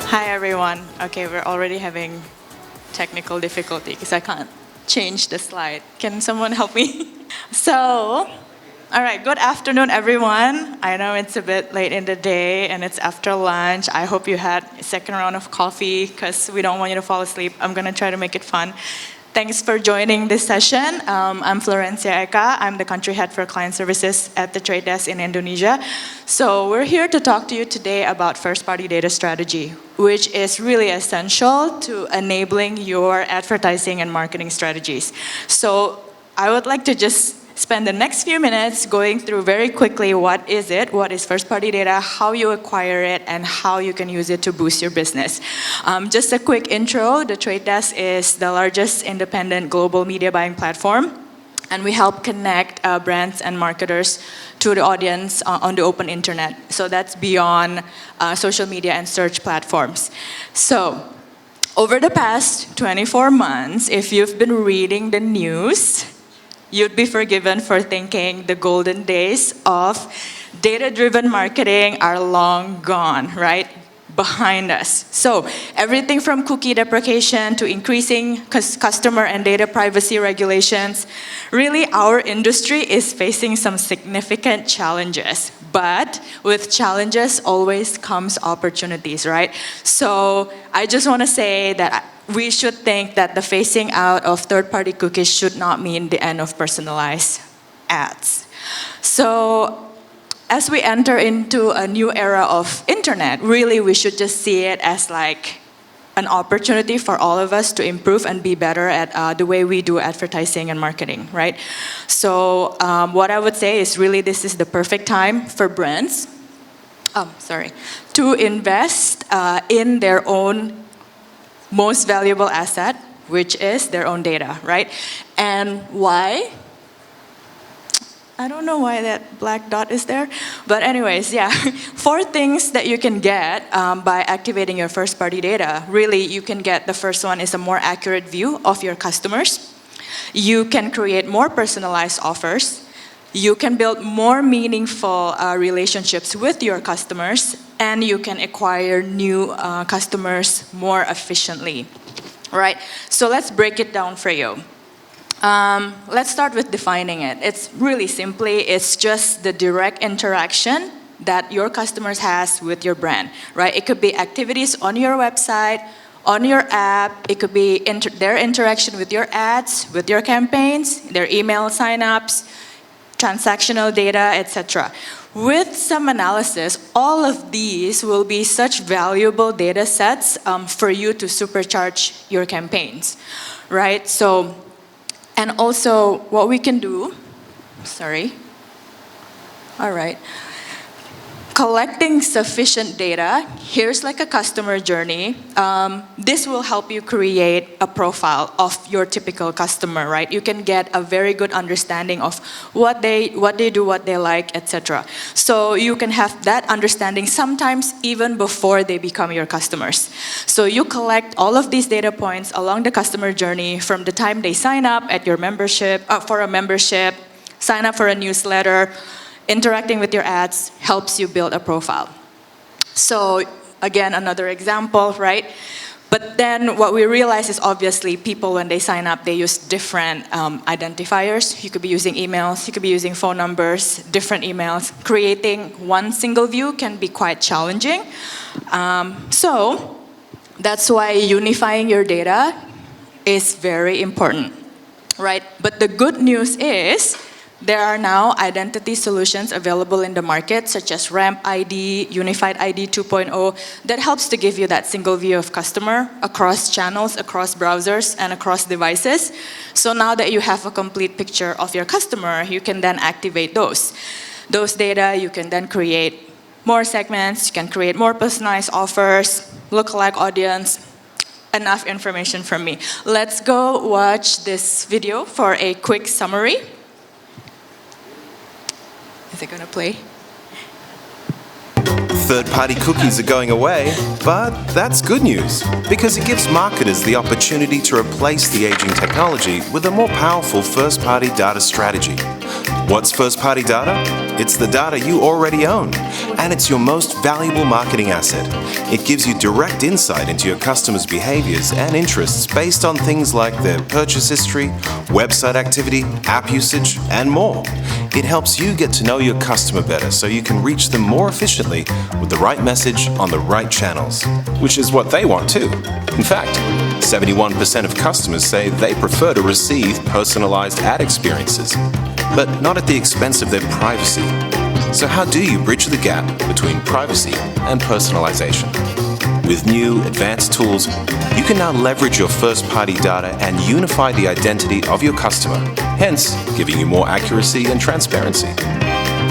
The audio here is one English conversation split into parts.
Hi everyone. Okay, we're already having technical difficulty because I can't change the slide. Can someone help me? All right, good afternoon everyone. I know it's a bit late in the day and it's after lunch. I hope you had a second round of coffee because we don't want you to fall asleep. I'm gonna try to make it fun. Thanks for joining this session. I'm Florencia Eka. I'm the country head for client services at the Trade Desk in Indonesia. So we're here to talk to you today about first-party data strategy, which is really essential to enabling your advertising and marketing strategies. So I would like to just spend the next few minutes going through very quickly what is it, what is first-party data, how you acquire it, and how you can use it to boost your business. Just a quick intro, the Trade Desk is the largest independent global media buying platform, and we help connect brands and marketers to the audience on the open internet. So that's beyond social media and search platforms. So over the past 24 months, if you've been reading the news, you'd be forgiven for thinking the golden days of data-driven marketing are long gone, right? Behind us. So everything from cookie deprecation to increasing customer and data privacy regulations, really our industry is facing some significant challenges. But with challenges always comes opportunities, right? So I just want to say that we should think that the phasing out of third-party cookies should not mean the end of personalized ads. So as we enter into a new era of internet, really we should just see it as like an opportunity for all of us to improve and be better at the way we do advertising and marketing, right? So what I would say is really this is the perfect time for brands, to invest in their own most valuable asset, which is their own data, right? And why? I don't know why that black dot is there, but anyways, yeah. 4 things that you can get by activating your first-party data. Really, you can get, the first one is a more accurate view of your customers. You can create more personalized offers. You can build more meaningful relationships with your customers, and you can acquire new customers more efficiently, right? So let's break it down for you. Let's start with defining it. It's really simply, it's just the direct interaction that your customers has with your brand, right? It could be activities on your website, on your app. It could be their interaction with your ads, with your campaigns, their email signups, transactional data, etc. With some analysis, all of these will be such valuable data sets for you to supercharge your campaigns, right? So, and also what we can do, all right. Collecting sufficient data, here's like a customer journey. This will help you create a profile of your typical customer, right? You can get a very good understanding of what they do, what they like, etc. So you can have that understanding sometimes even before they become your customers. So you collect all of these data points along the customer journey from the time they sign up at your membership, for a membership, sign up for a newsletter. Interacting with your ads helps you build a profile. So again, another example, right? But then what we realize is obviously people, when they sign up, they use different identifiers. You could be using emails, you could be using phone numbers, different emails. Creating one single view can be quite challenging. So that's why unifying your data is very important, right? But the good news is, there are now identity solutions available in the market, such as Ramp ID, Unified ID 2.0, that helps to give you that single view of customer across channels, across browsers, and across devices. So now that you have a complete picture of your customer, you can then activate those. Those data, you can then create more segments, you can create more personalized offers, lookalike audience. Enough information from me. Let's go watch this video for a quick summary. Is it gonna play? Third-party cookies are going away, but that's good news because it gives marketers the opportunity to replace the aging technology with a more powerful first-party data strategy. What's first-party data? It's the data you already own. And it's your most valuable marketing asset. It gives you direct insight into your customers' behaviors and interests based on things like their purchase history, website activity, app usage, and more. It helps you get to know your customer better so you can reach them more efficiently with the right message on the right channels, which is what they want too. In fact, 71% of customers say they prefer to receive personalized ad experiences, but not at the expense of their privacy. So how do you bridge the gap between privacy and personalization? With new, advanced tools, you can now leverage your first-party data and unify the identity of your customer, hence giving you more accuracy and transparency.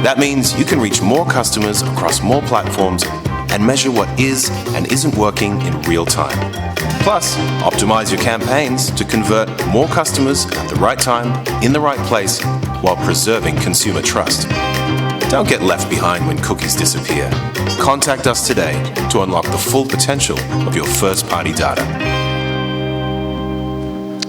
That means you can reach more customers across more platforms and measure what is and isn't working in real time. Plus, optimize your campaigns to convert more customers at the right time, in the right place, while preserving consumer trust. Don't get left behind when cookies disappear. Contact us today to unlock the full potential of your first-party data.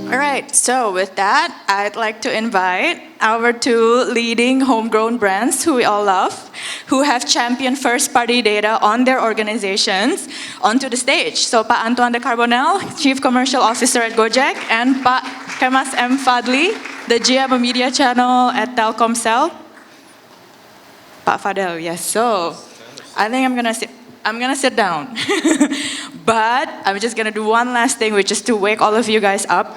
All right, so with that, I'd like to invite our two leading homegrown brands who we all love, who have championed first-party data on their organizations, onto the stage. So Pak Antoine de Carbonnel, Chief Commercial Officer at Gojek, and Pak Kemas M. Fadhli, the GM of Media Channel at Telkomsel. Pak Fadhel, yes. So I think I'm gonna sit down. But I'm just gonna do one last thing, which is to wake all of you guys up.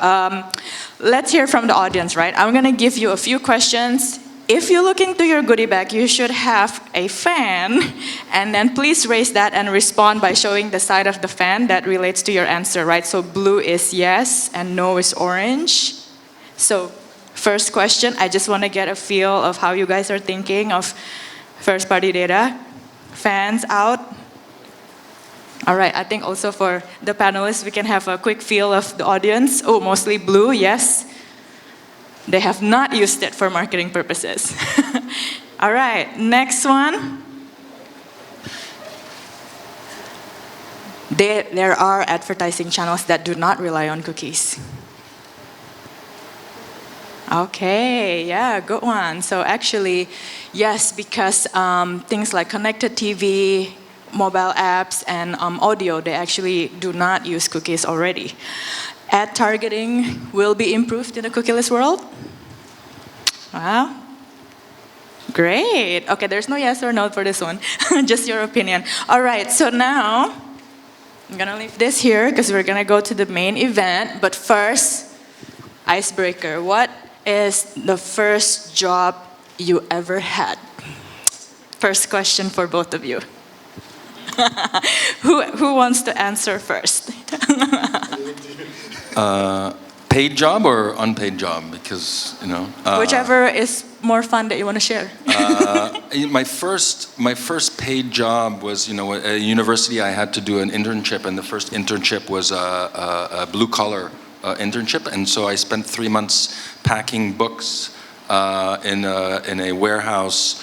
Let's hear from the audience, right? I'm gonna give you a few questions. If you look into your goodie bag, you should have a fan, and then please raise that and respond by showing the side of the fan that relates to your answer, right? So blue is yes, and no is orange. So first question, I just wanna get a feel of how you guys are thinking of first-party data. Fans out. All right, I think also for the panelists, we can have a quick feel of the audience. Oh, mostly blue, yes. They have not used it for marketing purposes. All right, next one. There are advertising channels that do not rely on cookies. Okay, yeah, good one. So actually, yes, because things like connected TV, mobile apps, and audio, they actually do not use cookies already. Ad targeting will be improved in a cookieless world? Wow. Great. Okay, there's no yes or no for this one. Just your opinion. All right, so now, I'm gonna leave this here because we're gonna go to the main event. But first, icebreaker. What is the first job you ever had? First question for both of you. Who wants to answer first? Paid job or unpaid job? Because, you know. Whichever is more fun that you want to share. My first paid job was, you know, at a university I had to do an internship, and the first internship was a blue-collar internship, and so I spent 3 months packing books in a warehouse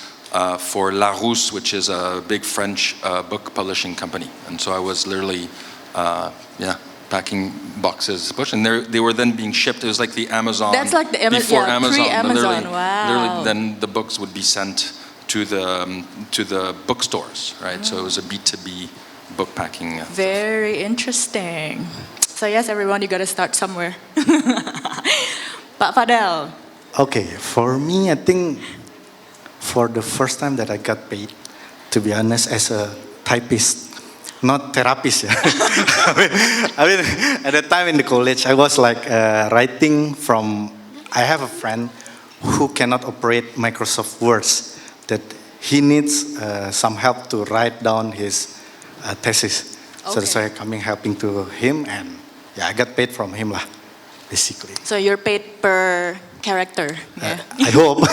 for Larousse, which is a big French book publishing company. And so I was literally, packing boxes, and they were then being shipped. It was like the Amazon. That's like the before Amazon. Pre-Amazon. Wow. Literally, then the books would be sent to the bookstores, right? So it was a B2B book packing. Very interesting. So yes, everyone, you got to start somewhere. Pak Fadhel. Okay, for me, I think for the first time that I got paid, to be honest, as a typist, not therapist. Yeah. I mean, at the time in the college, I was like writing from. I have a friend who cannot operate Microsoft Words, that he needs some help to write down his thesis. Okay. So that's why I'm coming helping to him, and I got paid from him lah, basically. So you're paid per character. Yeah. I hope.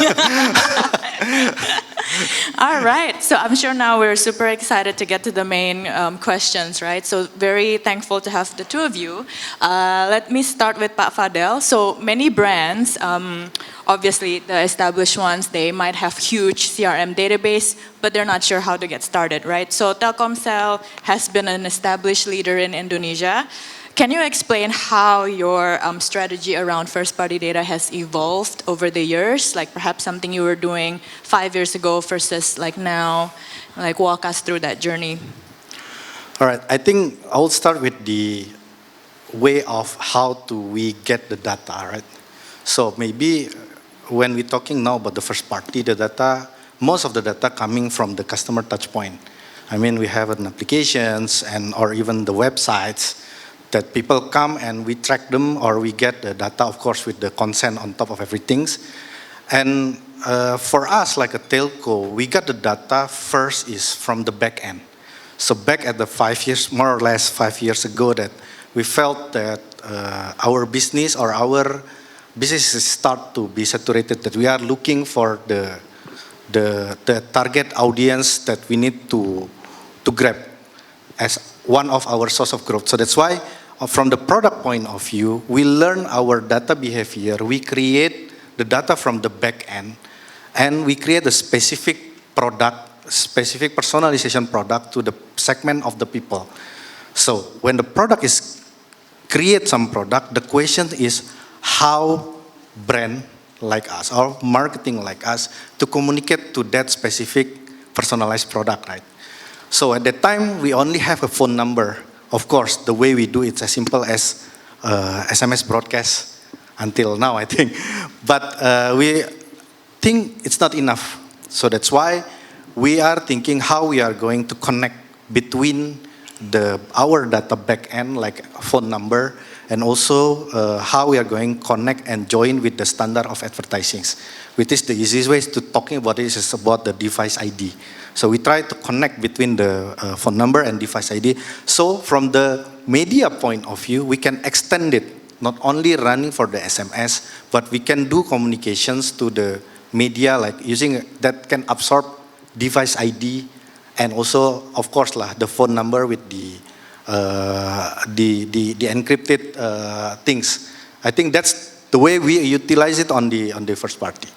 All right, so I'm sure now we're super excited to get to the main questions, right? So very thankful to have the two of you. Let me start with Pak Fadhel. So many brands, obviously the established ones, they might have huge CRM database, but they're not sure how to get started, right? So Telkomsel has been an established leader in Indonesia. Can you explain how your strategy around first-party data has evolved over the years? Like perhaps something you were doing 5 years ago versus like now. Like walk us through that journey. All right, I think I will start with the way of how do we get the data, right? So maybe when we're talking now about the first party, the data, most of the data coming from the customer touch point. I mean, we have an applications or even the websites that people come and we track them, or we get the data, of course, with the consent on top of everything. And for us, like a telco, we got the data first is from the back end. So back at the 5 years, more or less 5 years ago, that we felt that our business or our businesses start to be saturated, that we are looking for the target audience that we need to grab as one of our source of growth. So that's why from the product point of view, we learn our data behavior, we create the data from the back end, and we create a specific product, specific personalization product to the segment of the people. So when the product is create some product, the question is how brand like us or marketing like us to communicate to that specific personalized product, right? So at that time, we only have a phone number. Of course, the way we do it's as simple as SMS broadcast until now, I think. But we think it's not enough. So that's why we are thinking how we are going to connect between our data backend, like phone number, and also how we are going to connect and join with the standard of advertising, which is the easiest way to talking about this is about the device ID. So we try to connect between the phone number and device ID. So from the media point of view, we can extend it, not only running for the SMS, but we can do communications to the media, like using that can absorb device ID, and also, of course, the phone number with the encrypted things. I think that's the way we utilize it on the first party.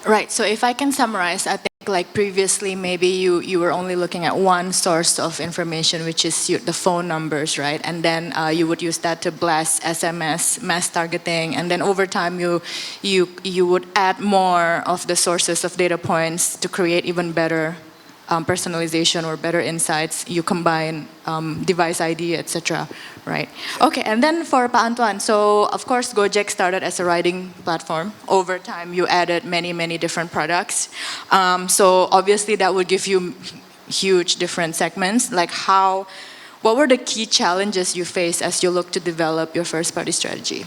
Right. So if I can summarize, I think like previously maybe you were only looking at one source of information, which is the phone numbers, right? And then you would use that to blast SMS, mass targeting, and then over time you would add more of the sources of data points to create even better personalization or better insights. You combine device ID, etc. Right? Okay, and then for Pa Antoine, so of course Gojek started as a riding platform. Over time, you added many different products. So obviously that would give you huge different segments. Like what were the key challenges you faced as you look to develop your first-party strategy?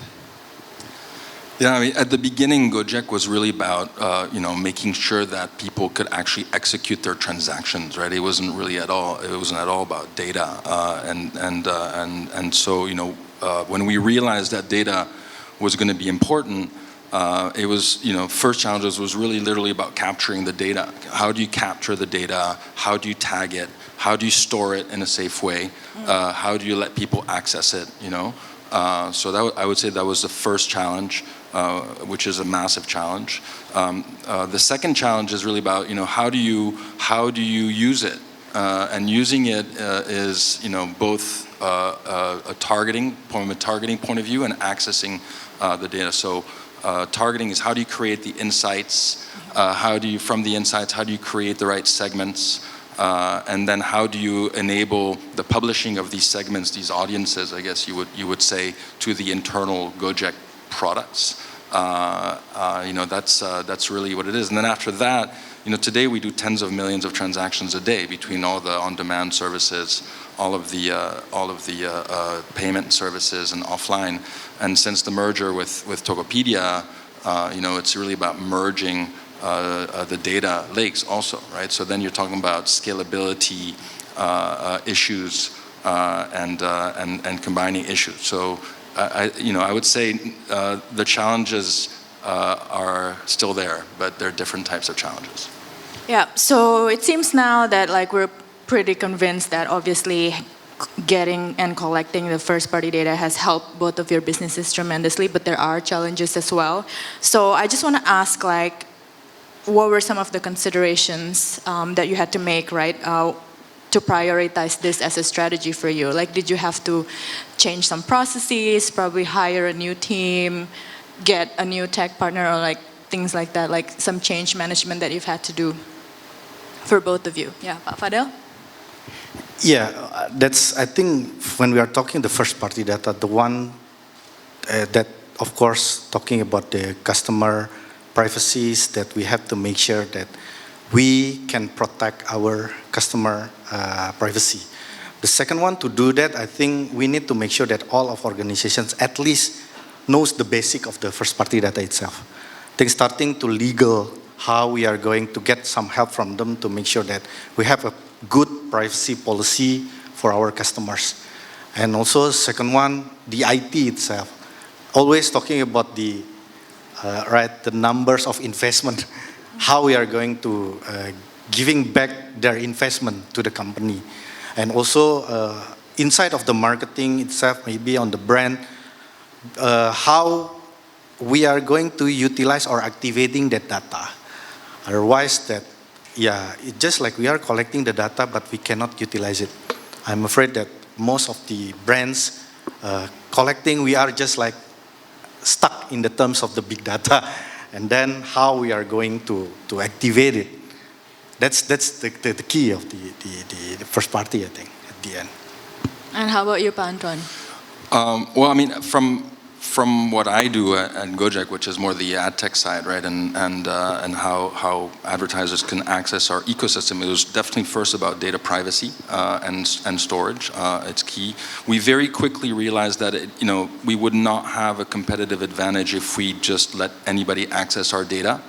Yeah, I mean, at the beginning, Gojek was really about making sure that people could actually execute their transactions, right? It wasn't at all about data, and so when we realized that data was going to be important, it was first challenges was really literally about capturing the data. How do you capture the data? How do you tag it? How do you store it in a safe way? How do you let people access it? So I would say that was the first challenge. Which is a massive challenge. The second challenge is really about how do you use it, and using it is both a targeting point of view and accessing the data. So targeting is how do you create the insights, from the insights how do you create the right segments, and then how do you enable the publishing of these segments, these audiences, I guess you would say, to the internal Gojek products. That's really what it is. And then after that, today we do tens of millions of transactions a day between all the on-demand services, all of the payment services and offline. And since the merger with Tokopedia, it's really about merging the data lakes also, right? So then you're talking about scalability issues and combining issues. So I would say the challenges are still there, but they're different types of challenges. Yeah, so it seems now that we're pretty convinced that obviously getting and collecting the first-party data has helped both of your businesses tremendously, but there are challenges as well. So I just want to ask, what were some of the considerations that you had to make, right? to prioritize this as a strategy for you? Like, did you have to change some processes, probably hire a new team, get a new tech partner, or like things like that, like some change management that you've had to do for both of you? Yeah, Pak Fadel? Yeah, that's, I think, when we are talking the first party data, the one that, of course, talking about the customer privacies, that we have to make sure that we can protect our customer privacy. The second one, to do that, I think we need to make sure that all of organizations at least knows the basic of the first party data itself. I think starting to legal, how we are going to get some help from them to make sure that we have a good privacy policy for our customers. And also, second one, the IT itself. Always talking about the the numbers of investment, how we are going to giving back their investment to the company. And also, inside of the marketing itself, maybe on the brand, how we are going to utilize or activating that data. Otherwise, it's just like we are collecting the data, but we cannot utilize it. I'm afraid that most of the brands collecting, we are just like stuck in the terms of the big data, and then how we are going to activate it. That's the key of the first party, I think, at the end. And how about you, Antoine? Well, I mean, from what I do at Gojek, which is more the ad tech side, right, and how advertisers can access our ecosystem, it was definitely first about data privacy and storage. It's key. We very quickly realized that we would not have a competitive advantage if we just let anybody access our data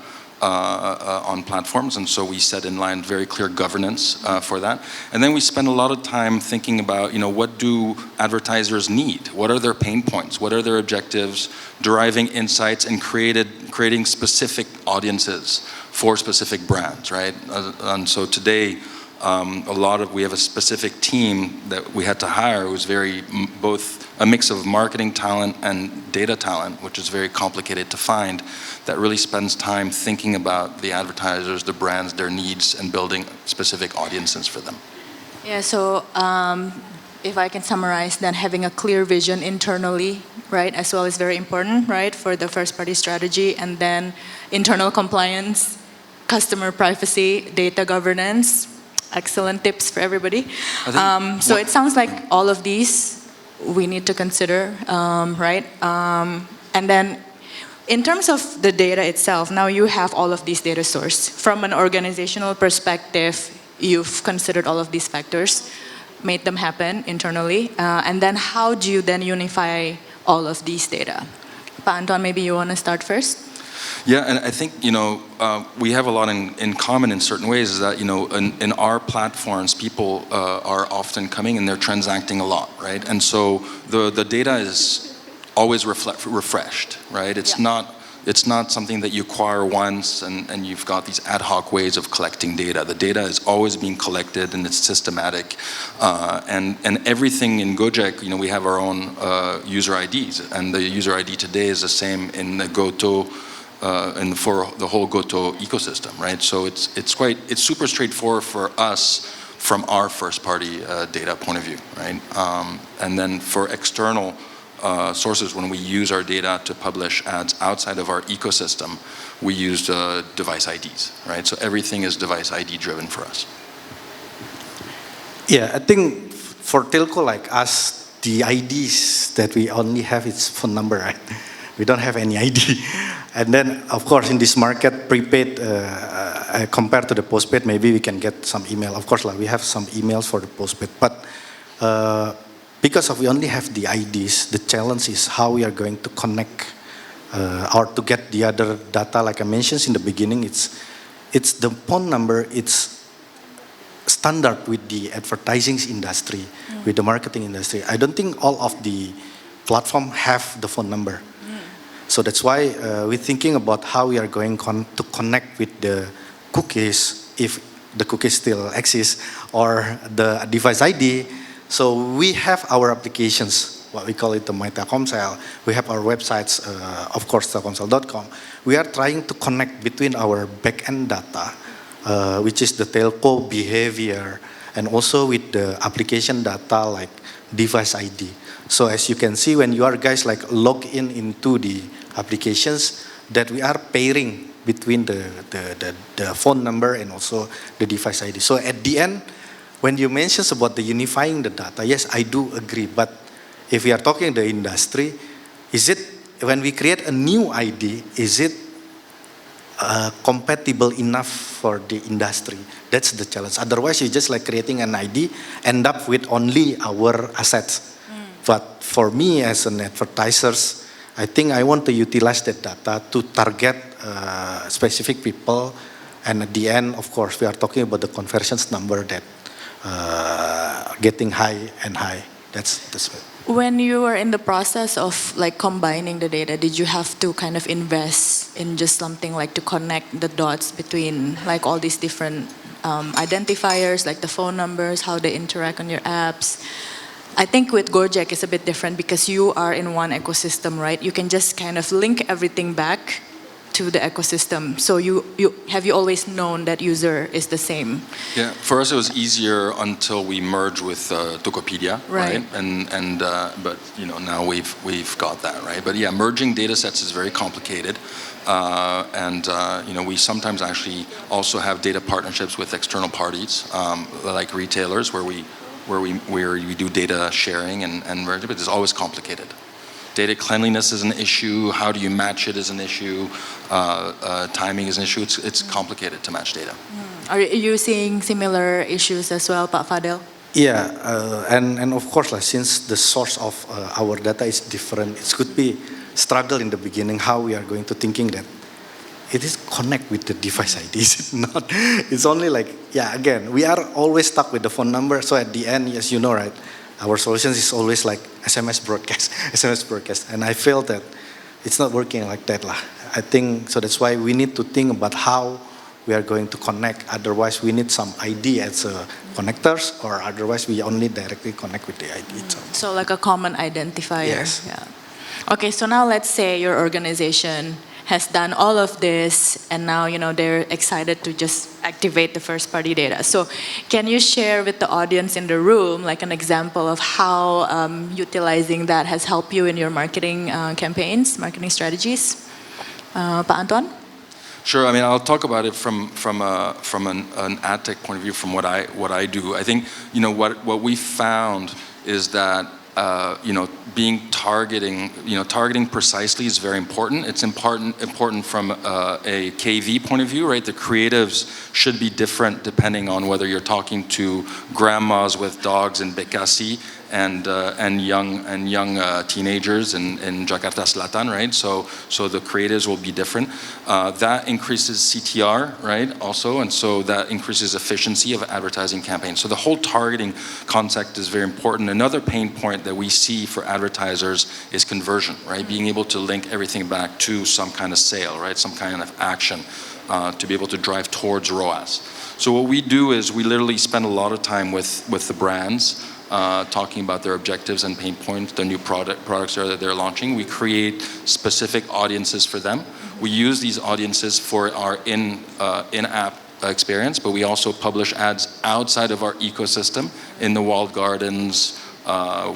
on platforms, and so we set in line very clear governance for that. And then we spend a lot of time thinking about, what do advertisers need? What are their pain points? What are their objectives? Deriving insights and creating specific audiences for specific brands, right? And so today, we have a specific team that we had to hire. It was both a mix of marketing talent and data talent, which is very complicated to find, that really spends time thinking about the advertisers, the brands, their needs, and building specific audiences for them. Yeah, so if I can summarize, then having a clear vision internally, right, as well is very important, right, for the first party strategy, and then internal compliance, customer privacy, data governance. Excellent tips for everybody. So it sounds like all of these we need to consider, right? And then in terms of the data itself, now you have all of these data sources. From an organizational perspective, you've considered all of these factors, made them happen internally, and then how do you then unify all of these data? Pak Antoine, maybe you want to start first? Yeah, and I think, we have a lot in common in certain ways, is that, in our platforms, people are often coming and they're transacting a lot, right? And so the data is always refreshed, right? It's not something that you acquire once and you've got these ad hoc ways of collecting data. The data is always being collected and it's systematic. And everything in Gojek, we have our own user IDs, and the user ID today is the same in the Goto, and for the whole Goto ecosystem, right? So it's super straightforward for us from our first party data point of view, right? And then for external sources, when we use our data to publish ads outside of our ecosystem, we use device IDs, right? So everything is device ID driven for us. Yeah, I think for telco like us, the IDs that we only have is phone number, right? We don't have any ID. And then, of course, in this market, prepaid, compared to the postpaid, maybe we can get some email. Of course, we have some emails for the postpaid. But because we only have the IDs, the challenge is how we are going to connect or to get the other data. Like I mentioned in the beginning, it's the phone number, it's standard with the advertising industry, with the marketing industry. I don't think all of the platform have the phone number. So that's why we're thinking about how we are going to connect with the cookies, if the cookies still exist, or the device ID. So we have our applications, what we call it the My Telkomsel. We have our websites, of course, telkomsel.com. We are trying to connect between our back-end data, which is the telco behavior, and also with the application data like device ID. So as you can see, when you are guys like log in into the applications, that we are pairing between the phone number and also the device ID. So at the end, when you mention about the unifying the data, yes, I do agree. But if we are talking the industry, is it, when we create a new ID, is it compatible enough for the industry? That's the challenge. Otherwise, you just like creating an ID, end up with only our assets. But for me as an advertisers, I think I want to utilize that data to target specific people. And at the end, of course, we are talking about the conversions number that getting high and high. That's it. When you were in the process of like combining the data, did you have to kind of invest in just something like to connect the dots between like all these different identifiers, like the phone numbers, how they interact on your apps? I think with Gojek it's a bit different because you are in one ecosystem, right? You can just kind of link everything back to the ecosystem. So you always known that user is the same? Yeah, for us it was easier until we merged with Tokopedia, right? But you know, now we've got that, right? But yeah, merging data sets is very complicated, you know, we sometimes actually also have data partnerships with external parties, like retailers, where we do data sharing and merge, but it's always complicated. Data cleanliness is an issue. How do you match it is an issue. Timing is an issue. It's complicated to match data. Are you seeing similar issues as well, Pak Fadhli? Yeah, and of course, like, since the source of our data is different, it could be struggle in the beginning how we are going to thinking that it is connect with the device ID. Is it not? It's only like, yeah, again, we are always stuck with the phone number. So at the end, as you know, right, our solutions is always like SMS broadcast, SMS broadcast. And I feel that it's not working like that. I think, so that's why we need to think about how we are going to connect. Otherwise, we need some ID as connectors, or otherwise we only directly connect with the ID itself. So like a common identifier. Yes. Yeah. Okay, so now let's say your organization has done all of this, and now they're excited to just activate the first-party data. So, can you share with the audience in the room like an example of how utilizing that has helped you in your marketing campaigns, marketing strategies, Pak Antoine? Sure. I mean, I'll talk about it from an ad tech point of view, from what I do. I think what we found is that targeting precisely is very important. It's important from a KV point of view, right? The creatives should be different depending on whether you're talking to grandmas with dogs in Bekasi and young teenagers in Jakarta Selatan, right? So the creatives will be different. That increases CTR, right? Also, and so that increases efficiency of advertising campaigns. So the whole targeting concept is very important. Another pain point that we see for advertisers is conversion, right? Being able to link everything back to some kind of sale, right? Some kind of action to be able to drive towards ROAS. So what we do is we literally spend a lot of time with the brands. Talking about their objectives and pain points, the new products that they're launching. We create specific audiences for them. We use these audiences for our in-app experience, but we also publish ads outside of our ecosystem in the walled gardens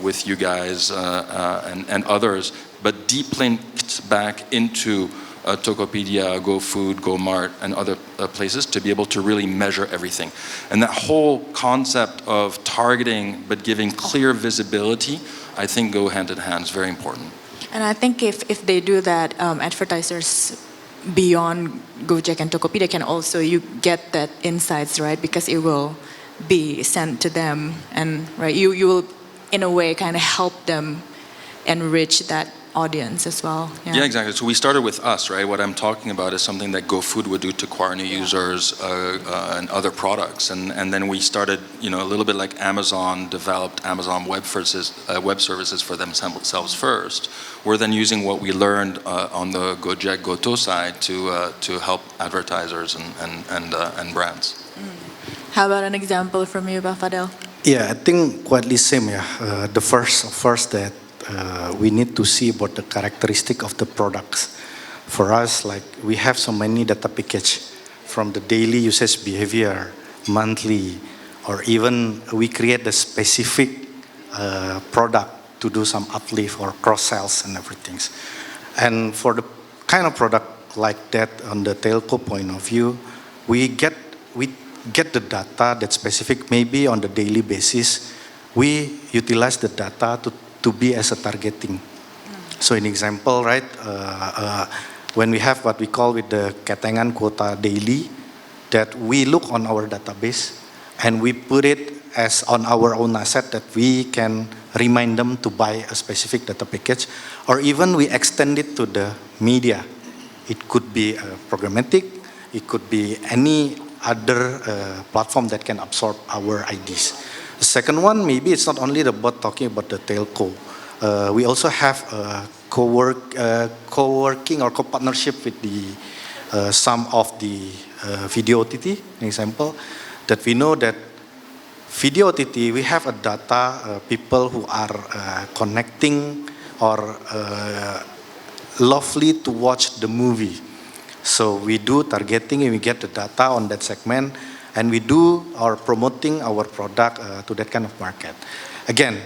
with you guys and others, but deep linked back into Tokopedia, GoFood, GoMart, and other places to be able to really measure everything. And that whole concept of targeting but giving clear visibility, I think go hand in hand. It's very important. And I think if they do that, advertisers beyond Gojek and Tokopedia can also you get that insights, right? Because it will be sent to them, and right, you will in a way kind of help them enrich that audience as well. Yeah, exactly. So we started with us, right? What I'm talking about is something that GoFood would do to acquire new users and other products, and then we started, a little bit like Amazon developed Amazon Web Services for themselves first. We're then using what we learned on the Gojek Goto side to help advertisers and brands. How about an example from you, Fadhli? Yeah, I think quite the same. Yeah, the first that. We need to see about the characteristic of the products. For us, like we have so many data package from the daily usage behavior, monthly, or even we create a specific product to do some uplift or cross sales and everything. And for the kind of product like that on the telco point of view, we get the data that's specific. Maybe on the daily basis, we utilize the data to be as a targeting. So in example, right, when we have what we call with the Ketengan quota daily, that we look on our database and we put it as on our own asset that we can remind them to buy a specific data package, or even we extend it to the media. It could be programmatic, it could be any other platform that can absorb our IDs. The second one, maybe it's not only about talking about the telco. We also have co-working or co-partnership with the some of the video OTT, an example, that we know that video OTT, we have a data, people who are connecting or lovely to watch the movie. So we do targeting and we get the data on that segment, and we do our promoting our product to that kind of market. Again,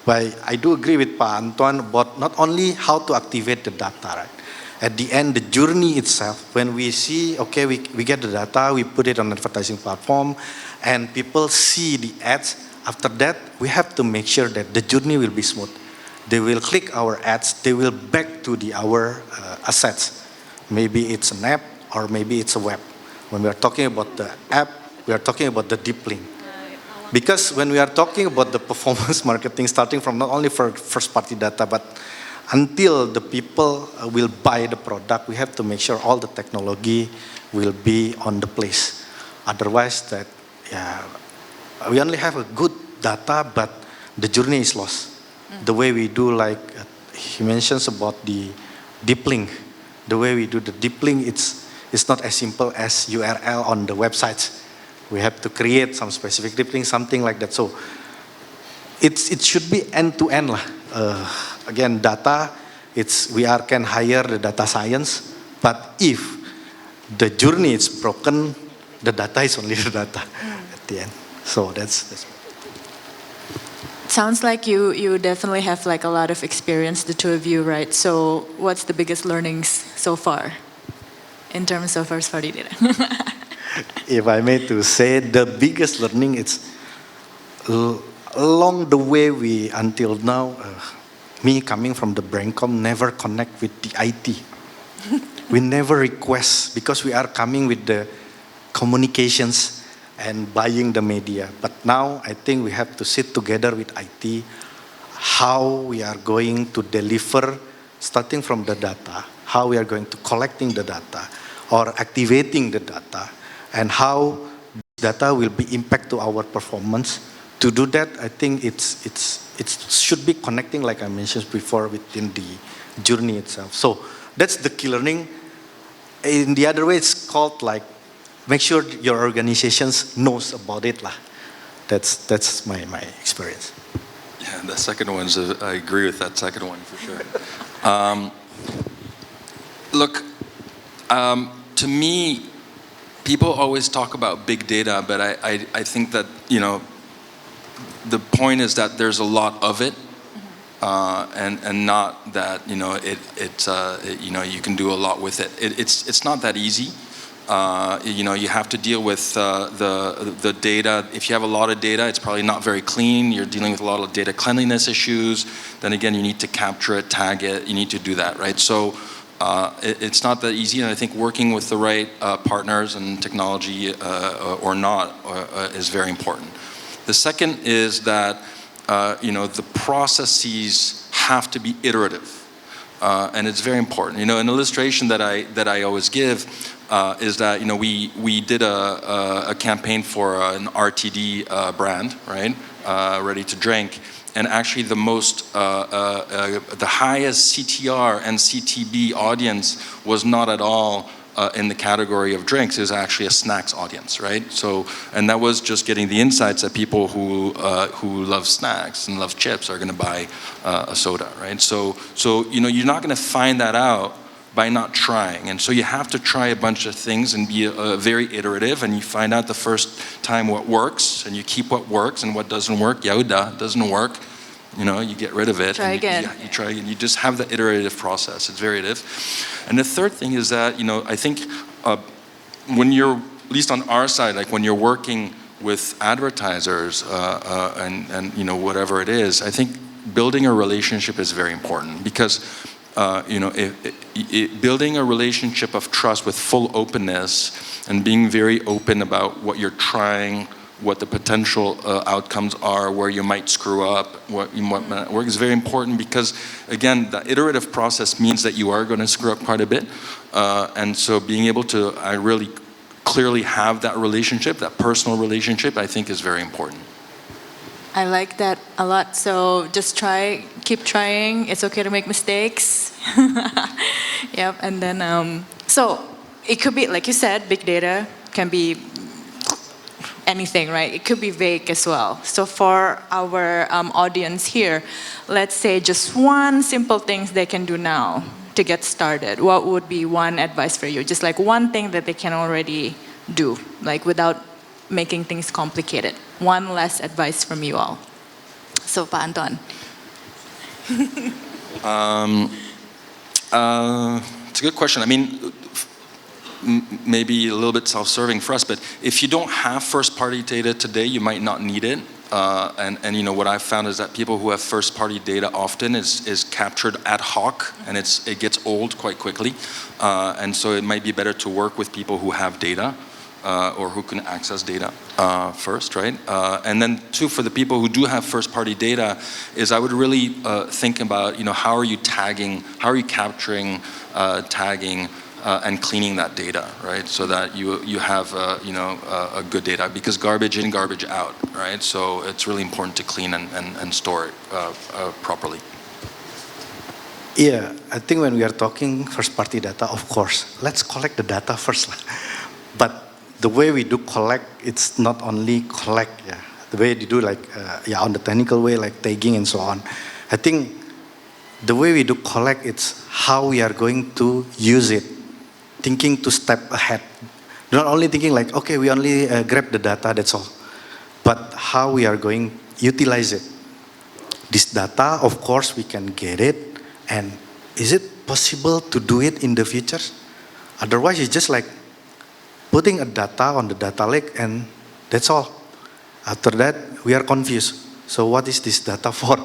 I do agree with Pak Antoine about not only how to activate the data, right? At the end, the journey itself, when we see, okay, we get the data, we put it on advertising platform, and people see the ads. After that, we have to make sure that the journey will be smooth. They will click our ads, they will back to our assets. Maybe it's an app or maybe it's a web. When we are talking about the app, we are talking about the deep link. Because when we are talking about the performance marketing, starting from not only for first party data, but until the people will buy the product, we have to make sure all the technology will be on the place. Otherwise, we only have a good data, but the journey is lost. The way we do, like he mentions about the deep link, the way we do the deep link, it's not as simple as URL on the websites. We have to create some specific deep link, something like that. So it should be end to end lah. Again, data, we can hire the data science, but if the journey is broken, the data is only the data at the end. So that's. Sounds like you definitely have like a lot of experience, the two of you, right? So what's the biggest learnings so far in terms of first party data? If I may to say, the biggest learning is along the way until now, me coming from the Brandcom never connect with the IT. We never request because we are coming with the communications and buying the media. But now I think we have to sit together with IT, how we are going to deliver, starting from the data, how we are going to collecting the data or activating the data, and how data will be impact to our performance. To do that, I think it should be connecting, like I mentioned before, within the journey itself. So that's the key learning. In the other way, it's called like, make sure your organizations knows about it lah. That's my experience. Yeah, the second one's, I agree with that second one for sure. Look, to me, people always talk about big data, but I think that, the point is that there's a lot of it, and not that, you can do a lot with it. It's not that easy. You have to deal with the data. If you have a lot of data, it's probably not very clean. You're dealing with a lot of data cleanliness issues. Then again, you need to capture it, tag it. You need to do that, right? So it's not that easy. And I think working with the right partners and technology or not is very important. The second is that the processes have to be iterative, and it's very important. An illustration that I always give. Is that we did a campaign for an RTD brand, right? Ready to drink, and actually the highest CTR and CTB audience was not at all in the category of drinks. It was actually a snacks audience, right? So, and that was just getting the insights that people who love snacks and love chips are going to buy a soda, right? So you're not going to find that out by not trying. And so you have to try a bunch of things and be very iterative, and you find out the first time what works, and you keep what works, and what doesn't work, yaudah, doesn't work, you get rid of it. Try again. You try again. You just have the iterative process. It's very iterative. And the third thing is that, I think when you're, at least on our side, like when you're working with advertisers and whatever it is, I think building a relationship is very important, because building a relationship of trust with full openness and being very open about what you're trying, what the potential outcomes are, where you might screw up, what might work is very important, because again, the iterative process means that you are going to screw up quite a bit, and so being able to really clearly have that relationship, that personal relationship, I think is very important. I like that a lot. So just keep trying. It's okay to make mistakes. Yep. And then, so it could be, like you said, big data can be anything, right? It could be vague as well. So for our audience here, let's say just one simple thing they can do now to get started. What would be one advice for you? Just like one thing that they can already do, like without making things complicated. One less advice from you all. So, Pak Antoine. It's a good question. I mean, maybe a little bit self-serving for us, but if you don't have first-party data today, you might not need it. And what I've found is that people who have first-party data often is captured ad hoc, and it gets old quite quickly. And so it might be better to work with people who have data. Or who can access data first, right? And then two, for the people who do have first-party data, is I would really think about, how are you tagging, how are you capturing, tagging, and cleaning that data, right? So that you have, a good data, because garbage in, garbage out, right? So it's really important to clean and store it properly. Yeah, I think when we are talking first-party data, of course, let's collect the data first. But the way we do collect, it's not only collect, the way we do on the technical way, like tagging and so on. I think the way we do collect, it's how we are going to use it, thinking to step ahead. Not only thinking like, okay, we only grab the data, that's all. But how we are going to utilize it. This data, of course, we can get it. And is it possible to do it in the future? Otherwise, it's just like putting a data on the data lake, and that's all. After that, we are confused. So what is this data for?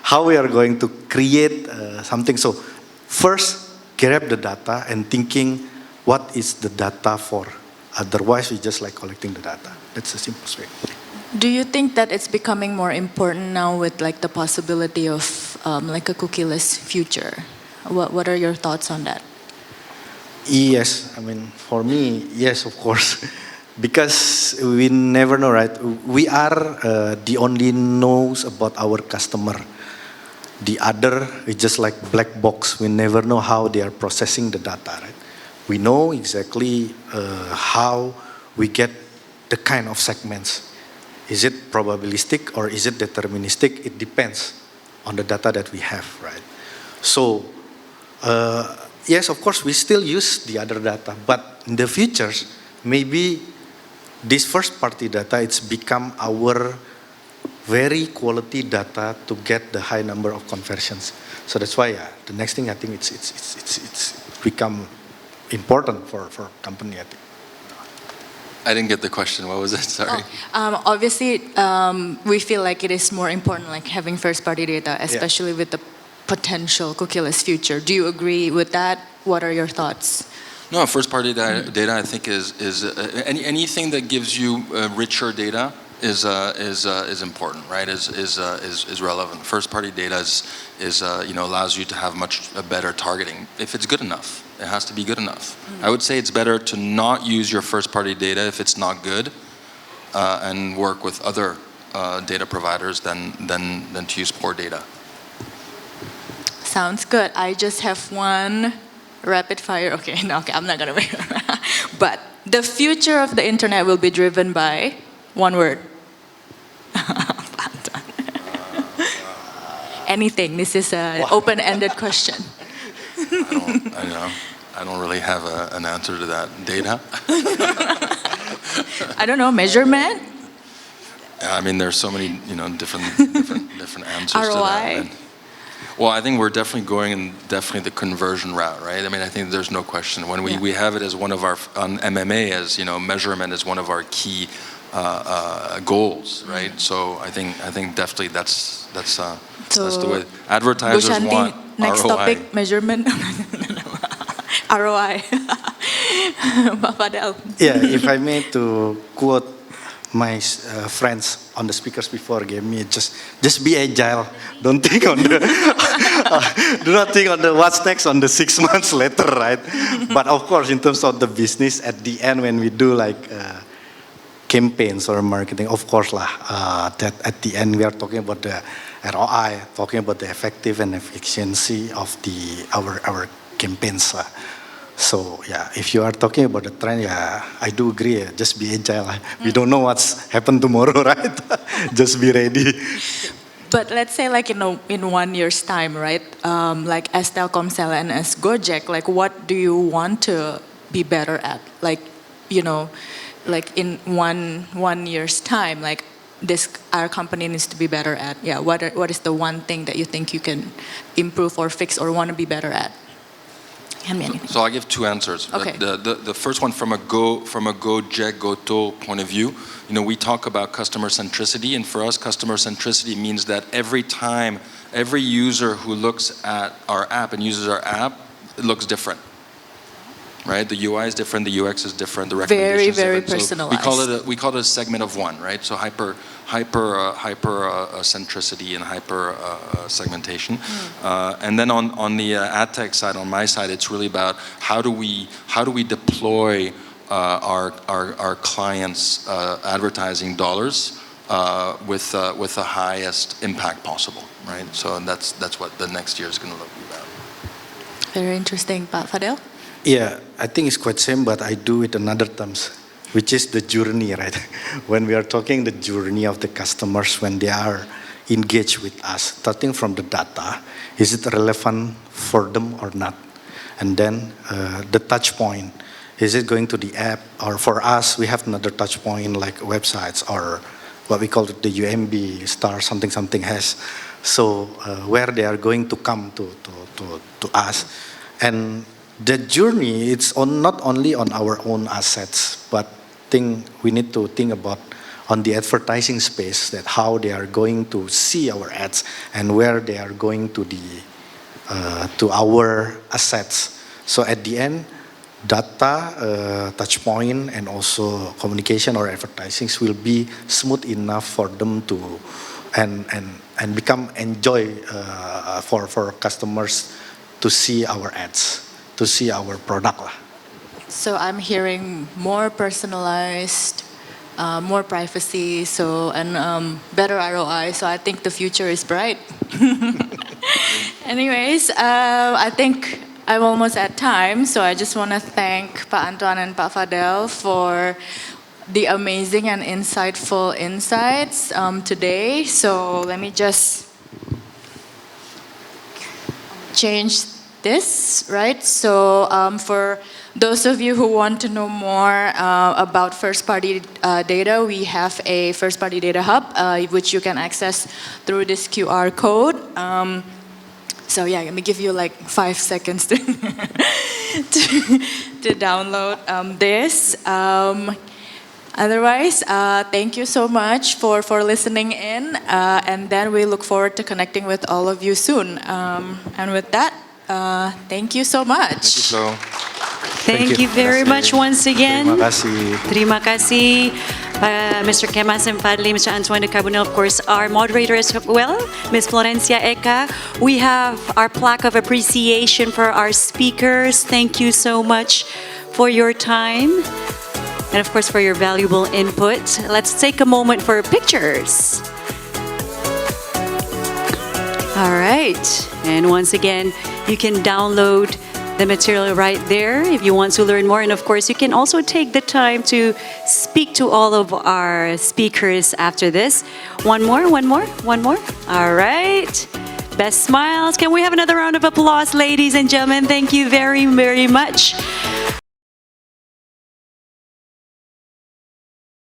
How we are going to create something? So first, grab the data and thinking, what is the data for? Otherwise, we just like collecting the data. That's the simplest way. Do you think that it's becoming more important now with like the possibility of like a cookieless future? What are your thoughts on that? Yes, I mean, for me, yes, of course. Because we never know, right? We are the only knows about our customer. The other is just like black box. We never know how they are processing the data, right? We know exactly how we get the kind of segments. Is it probabilistic or is it deterministic? It depends on the data that we have, right? So, yes, of course, we still use the other data, but in the future, maybe this first-party data, it's become our very quality data to get the high number of conversions. So that's why the next thing I think it's become important for company. I think. I didn't get the question. What was it? Sorry. Obviously, we feel like it is more important, like having first-party data, especially with the potential cookieless future. Do you agree with that? What are your thoughts? No, first-party data I think is anything that gives you richer data is important, right? Is relevant. First-party data is allows you to have much better targeting if it's good enough. It has to be good enough. I would say it's better to not use your first-party data if it's not good, and work with other data providers than to use poor data. Sounds good. I just have one rapid fire. Okay, I'm not gonna make it. But the future of the internet will be driven by one word. Anything. This is an open-ended question. I don't really have an answer to that. Data? I don't know, measurement? I mean, there's so many, different answers to ROI? that. And, well, I think we're definitely going in the conversion route, right? I mean, I think there's no question. When we have it as one of our, on MMA, as, measurement is one of our key goals, right? So I think definitely that's the way advertisers Gushanti, want next ROI. topic, measurement. ROI. Pak Fadhel. Yeah, if I may to quote my friends on the speakers before gave me, just be agile. Don't think on the do not think on the what's next on the 6 months later, right? But of course, in terms of the business, at the end when we do like campaigns or marketing, of course that at the end we are talking about the ROI, talking about the effective and efficiency of our campaigns. So yeah, if you are talking about the trend, yeah, I do agree. Just be agile. We don't know what's happened tomorrow, right? Just be ready. But let's say like in 1 year's time, right? Like as Telkomsel and as Gojek, like what do you want to be better at? Like, like in one year's time, like our company needs to be better at. Yeah, what is the one thing that you think you can improve or fix or want to be better at? So I'll give two answers. Okay. The first one from a Gojek Goto point of view, we talk about customer centricity, and for us, customer centricity means that every user who looks at our app and uses our app, it looks different. Right, the UI is different, the UX is different, the recommendations very different. personalized. So we call it a segment of one, right? So hyper centricity and hyper segmentation. And then on the ad tech side, on my side, it's really about how do we deploy our clients' advertising dollars with the highest impact possible, right? So that's what the next year is going to look about. Very interesting, Pak Fadhel. Yeah, I think it's quite same, but I do it in other terms, which is the journey, right? When we are talking the journey of the customers, when they are engaged with us, starting from the data, is it relevant for them or not? And then the touch point, is it going to the app? Or for us, we have another touch point like websites or what we call the UMB, star something has. So where they are going to come to us. And the journey, it's not only on our own assets, but we need to think about on the advertising space, that how they are going to see our ads and where they are going to to our assets. So at the end, data, touch point, and also communication or advertising will be smooth enough for them to and become enjoy for customers to see our ads, to see our product. So I'm hearing more personalized, more privacy, and better ROI. So I think the future is bright. Anyways, I think I'm almost at time. So I just want to thank Pak Antoine and Pak Fadhel for the amazing and insightful insights today. So let me just change this, right? So for those of you who want to know more about first-party data, we have a first-party data hub, which you can access through this QR code. So yeah, let me give you like 5 seconds to download this. Otherwise, thank you so much for listening in, and then we look forward to connecting with all of you soon. And with that, thank you so much. Thank you, Flo. Thank you very much once again. Terima kasih. Terima kasih, Mr. Kemas and Fadhli, Mr. Antoine de Carbonnel, of course, our moderator as well, Ms. Florencia Eka. We have our plaque of appreciation for our speakers. Thank you so much for your time and, of course, for your valuable input. Let's take a moment for pictures. All right. And once again, you can download the material right there if you want to learn more. And of course, you can also take the time to speak to all of our speakers after this. One more. All right. Best smiles. Can we have another round of applause, ladies and gentlemen? Thank you very, very much.